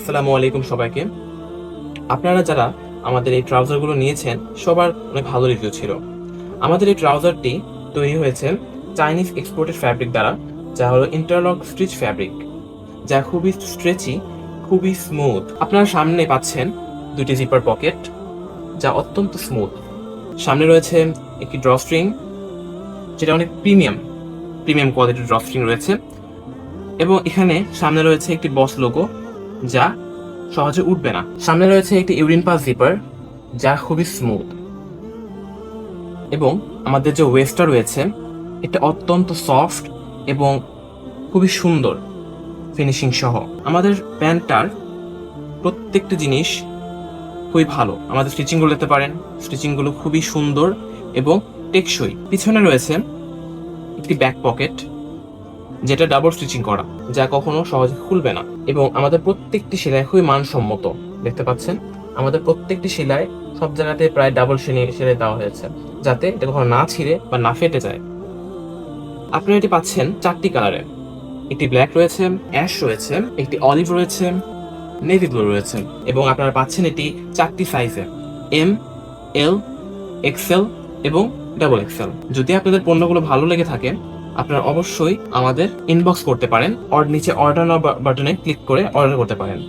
আসসালামু আলাইকুম সবাইকে। আপনারা যারা আমাদের এই ট্রাউজারগুলো নিয়েছেন সবার অনেক ভালো রিভিউ ছিল। আমাদের এই ট্রাউজারটি তৈরি হয়েছে চাইনিজ এক্সপোর্টেড ফ্যাব্রিক দ্বারা, যা হলো ইন্টারলক স্টিচ ফ্যাব্রিক, যা খুবই স্ট্রেচি, খুবই স্মুথ। আপনারা সামনে পাচ্ছেন দুটি জিপার পকেট, যা অত্যন্ত স্মুথ। সামনে রয়েছে একটি ড্রস্ট্রিং, যেটা অনেক প্রিমিয়াম কোয়ালিটির ড্রস্ট্রিং রয়েছে, এবং এখানে সামনে রয়েছে একটি বস লোগো, যা সহজে উঠবে না। সামনে রয়েছে একটি ইউরিন পাস জিপার, যা খুবই স্মুথ, এবং আমাদের যে ওয়েস্টটা রয়েছে এটা অত্যন্ত সফট এবং খুবই সুন্দর ফিনিশিং সহ। আমাদের প্যান্টটার প্রত্যেকটি জিনিস খুবই ভালো। আমাদের স্টিচিংগুলো দেখতে পারেন, স্টিচিংগুলো খুবই সুন্দর এবং টেকসই। পিছনে রয়েছে একটি ব্যাক পকেট, যেটা ডাবল স্টিচিং করা, যা কখনো সহজে খুলবে না। এবং আমাদের প্রত্যেকটি সেলাই খুবই মানসম্মত। দেখতে পাচ্ছেন আমাদের প্রত্যেকটি সেলাই সব জায়গাতে প্রায় ডাবল সেলাই দেওয়া হয়েছে, যাতে এটা কখনো না ছিঁড়ে বা না ফেটে যায়। আপনারা এটি পাচ্ছেন চারটি কালারে। একটি ব্ল্যাক রয়েছে, অ্যাশ রয়েছে, একটি অলিভ রয়েছে, নেভি ব্লু রয়েছে, এবং আপনারা পাচ্ছেন এটি চারটি সাইজে: এম, এল, এক্সেল এবং ডাবল এক্সেল। যদি আপনাদের পণ্যগুলো ভালো লেগে থাকে, আপনারা অবশ্যই আমাদের ইনবক্স করতে পারেন, নিচে অর্ডার নাও বাটনে ক্লিক করে অর্ডার করতে পারেন।